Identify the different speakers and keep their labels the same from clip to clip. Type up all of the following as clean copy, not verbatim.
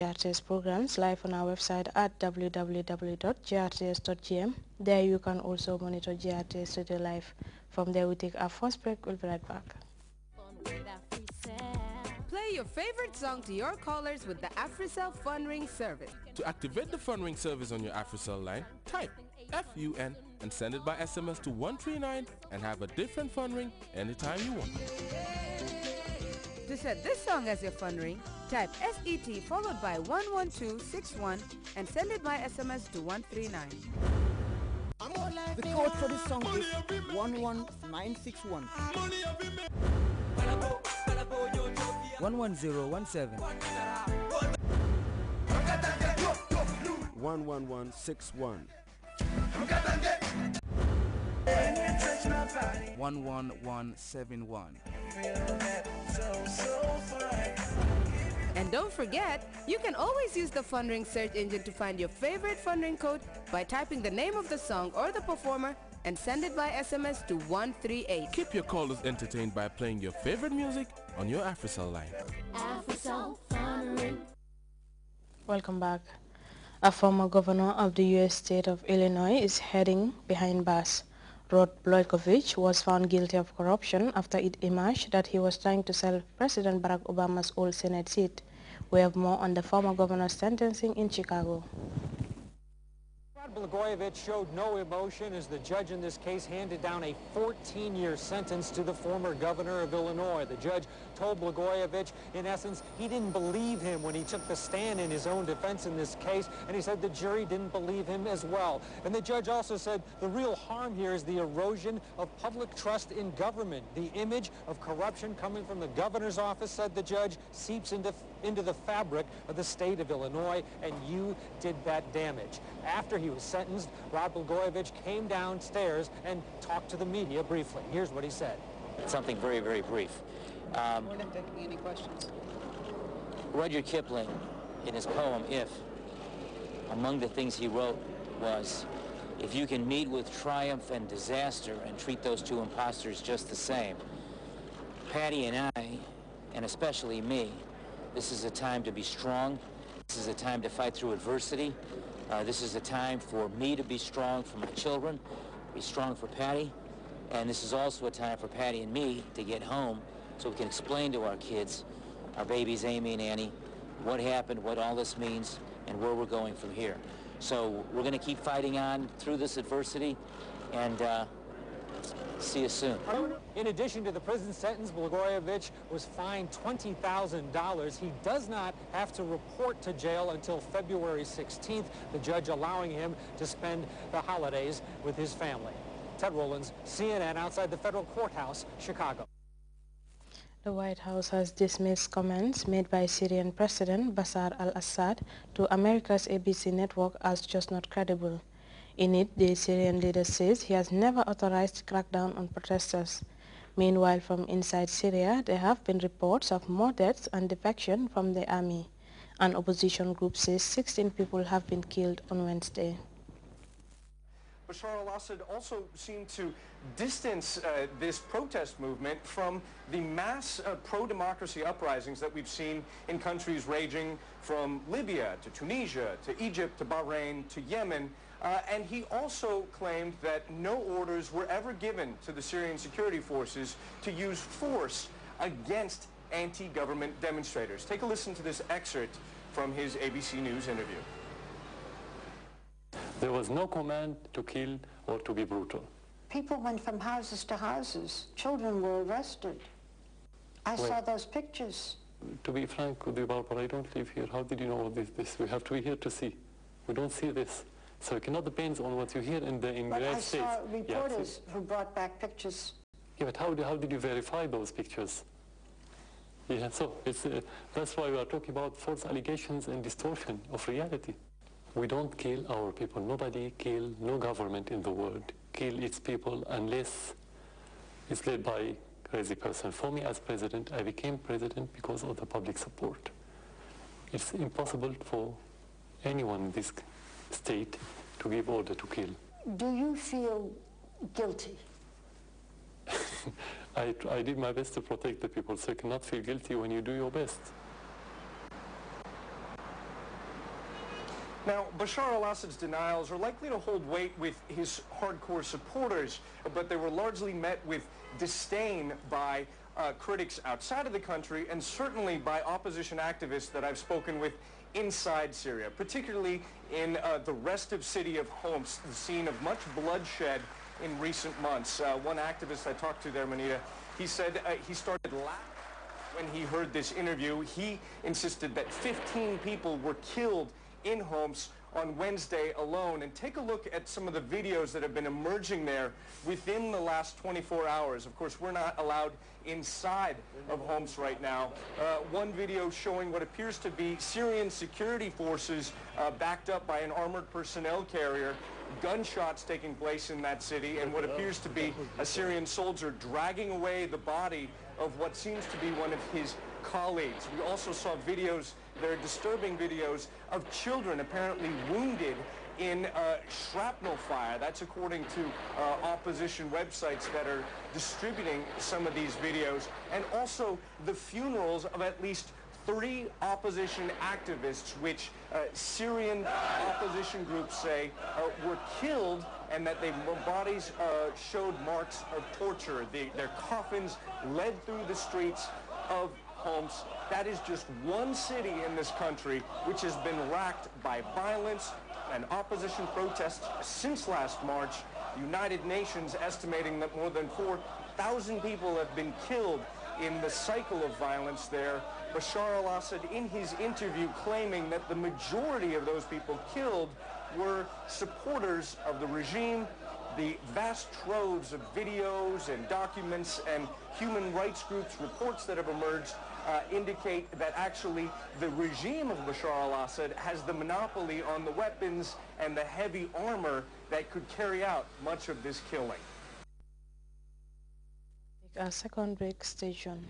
Speaker 1: GRTS programs live on our website at www.grts.gm. There you can also monitor GRTS Radio Live. From there we take our first break. We'll be right back.
Speaker 2: Play your favorite song to your callers with the AfriCell Fun Ring service.
Speaker 3: To activate the Fun Ring service on your AfriCell line, type FUN and send it by SMS to 139 and have a different fun ring anytime you want.
Speaker 2: To set this song as your fun ring, type SET followed by 11261 and send it by SMS to 139.
Speaker 4: The code for this song is 11961.
Speaker 5: 11017.
Speaker 6: 11161.
Speaker 5: 11171.
Speaker 2: And don't forget, you can always use the Fun Ring search engine to find your favorite Fun Ring code by typing the name of the song or the performer and send it by SMS to 138.
Speaker 3: Keep your callers entertained by playing your favorite music on your AfriCell line.
Speaker 7: AfriCell Fun Ring.
Speaker 1: Welcome back. A former governor of the U.S. state of Illinois is heading behind bars. Rod Blagojevich was found guilty of corruption after it emerged that he was trying to sell President Barack Obama's old Senate seat. We have more on the former governor's sentencing in Chicago.
Speaker 8: Rod Blagojevich showed no emotion as the judge in this case handed down a 14-year sentence to the former governor of Illinois. The judge told Blagojevich, in essence, he didn't believe him when he took the stand in his own defense in this case, and he said the jury didn't believe him as well. And the judge also said the real harm here is the erosion of public trust in government. The image of corruption coming from the governor's office, said the judge, seeps into the fabric of the state of Illinois, and you did that damage. After he was sentenced, Rod Blagojevich came downstairs and talked to the media briefly. Here's what he said.
Speaker 9: Something very, very brief.
Speaker 2: More than taking any questions.
Speaker 9: Rudyard Kipling, in his poem, If, among the things he wrote was, if you can meet with triumph and disaster and treat those two imposters just the same, Patty and I, and especially me, this is a time to be strong. This is a time to fight through adversity. This is a time for me to be strong for my children, be strong for Patty, and this is also a time for Patty and me to get home so we can explain to our kids, our babies, Amy and Annie, what happened, what all this means, and where we're going from here. So we're going to keep fighting on through this adversity, and see you soon.
Speaker 8: In addition to the prison sentence, Blagojevich was fined $20,000. He does not have to report to jail until February 16th, the judge allowing him to spend the holidays with his family. Ted Rollins, CNN, outside the federal courthouse, Chicago.
Speaker 1: The White House has dismissed comments made by Syrian President Bashar al-Assad to America's ABC network as just not credible. In it, the Syrian leader says he has never authorized crackdown on protesters. Meanwhile, from inside Syria, there have been reports of more deaths and defection from the army. An opposition group says 16 people have been killed on Wednesday.
Speaker 10: Bashar al-Assad also seemed to distance this protest movement from the mass pro-democracy uprisings that we've seen in countries ranging from Libya to Tunisia to Egypt to Bahrain to Yemen. And he also claimed that no orders were ever given to the Syrian security forces to use force against anti-government demonstrators. Take a listen to this excerpt from his ABC News interview.
Speaker 11: There was no command to kill or to be brutal.
Speaker 12: People went from houses to houses. Children were arrested. I saw those pictures.
Speaker 11: To be frank with you, Barbara, I don't live here. How did you know all this? We have to be here to see. We don't see this. So it cannot depend on what you hear in the United States.
Speaker 12: I saw reporters who brought back pictures.
Speaker 11: Yeah, but how did you verify those pictures? Yeah, so that's why we are talking about false allegations and distortion of reality. We don't kill our people. Nobody kill, no government in the world kill its people unless it's led by a crazy person. For me as president, I became president because of the public support. It's impossible for anyone in this state to give order to kill.
Speaker 12: Do you feel guilty?
Speaker 11: I did my best to protect the people, so you cannot feel guilty when you do your best.
Speaker 10: Now, Bashar al-Assad's denials are likely to hold weight with his hardcore supporters, but they were largely met with disdain by critics outside of the country and certainly by opposition activists that I've spoken with inside Syria, particularly in the restive city of Homs, the scene of much bloodshed in recent months. One activist I talked to there, Manita, he said he started laughing when he heard this interview. He insisted that 15 people were killed in Homs on Wednesday alone. And take a look at some of the videos that have been emerging there within the last 24 hours. Of course, we're not allowed inside of Homs right now. One video showing what appears to be Syrian security forces backed up by an armored personnel carrier. Gunshots taking place in that city, and what appears to be a Syrian soldier dragging away the body of what seems to be one of his colleagues. We also saw videos, very disturbing videos, of children apparently wounded in shrapnel fire. That's according to opposition websites that are distributing some of these videos. And also the funerals of at least 3 opposition activists, which Syrian opposition groups say were killed, and that their bodies showed marks of torture. Their coffins led through the streets of Homs. That is just one city in this country which has been racked by violence and opposition protests since last March. The United Nations estimating that more than 4,000 people have been killed in the cycle of violence there. Bashar al-Assad in his interview claiming that the majority of those people killed were supporters of the regime. The vast troves of videos and documents and human rights groups reports that have emerged indicate that actually the regime of Bashar al-Assad has the monopoly on the weapons and the heavy armor that could carry out much of this killing.
Speaker 1: A second break station.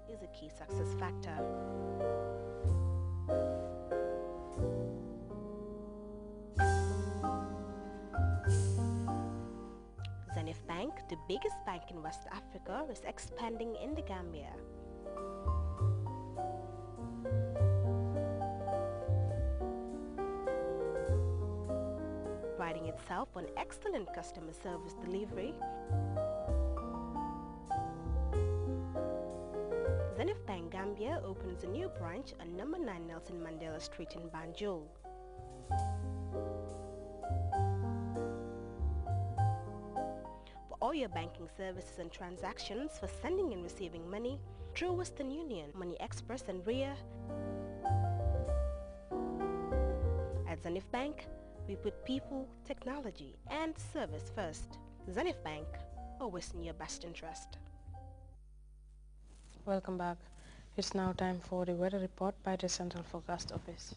Speaker 5: Is a key success factor. Zenith Bank, the biggest bank in West Africa, is expanding in the Gambia. Priding itself on excellent customer service delivery, Zenith Bank Gambia opens a new branch on number 9 Nelson Mandela Street in Banjul. For all your banking services and transactions for sending and receiving money through Western Union, Money Express and RIA, at Zenith Bank, we put people, technology, and service first. Zenith Bank, always in your best interest.
Speaker 1: Welcome back. It's now time for the weather report by the Central Forecast Office.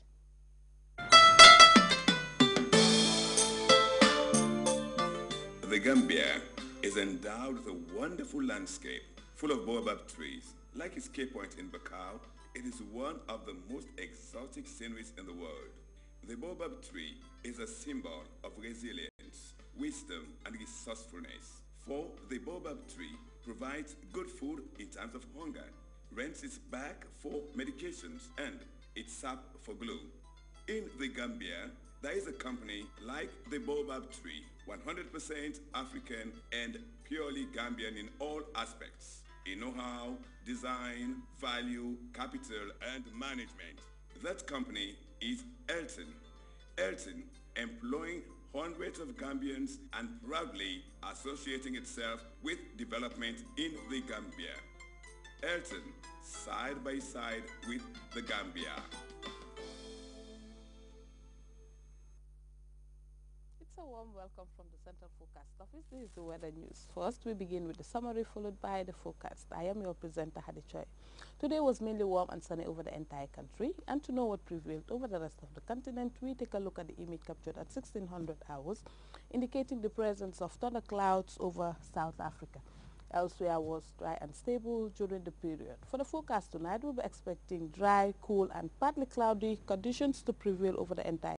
Speaker 6: The Gambia is endowed with a wonderful landscape full of baobab trees. Like its Cape Point in Bakau, it is one of the most exotic sceneries in the world. The baobab tree is a symbol of resilience, wisdom, and resourcefulness. For the baobab tree provides good food in times of hunger, rents its bark for medications, and its sap for glue. In the Gambia, there is a company like the baobab tree, 100% African and purely Gambian in all aspects. In know-how, design, value, capital, and management. That company is Elton. Elton, employing hundreds of Gambians and proudly associating itself with development in the Gambia. Elton, side by side with the Gambia.
Speaker 13: It's a warm welcome from the Central Forecast Office. This is the weather news. First, we begin with the summary followed by the forecast. I am your presenter, Hadi Choi. Today was mainly warm and sunny over the entire country, and to know what prevailed over the rest of the continent, we take a look at the image captured at 1600 hours, indicating the presence of thunderclouds over South Africa. Elsewhere was dry and stable during the period. For the forecast tonight, we'll be expecting dry, cool, and partly cloudy conditions to prevail over the entire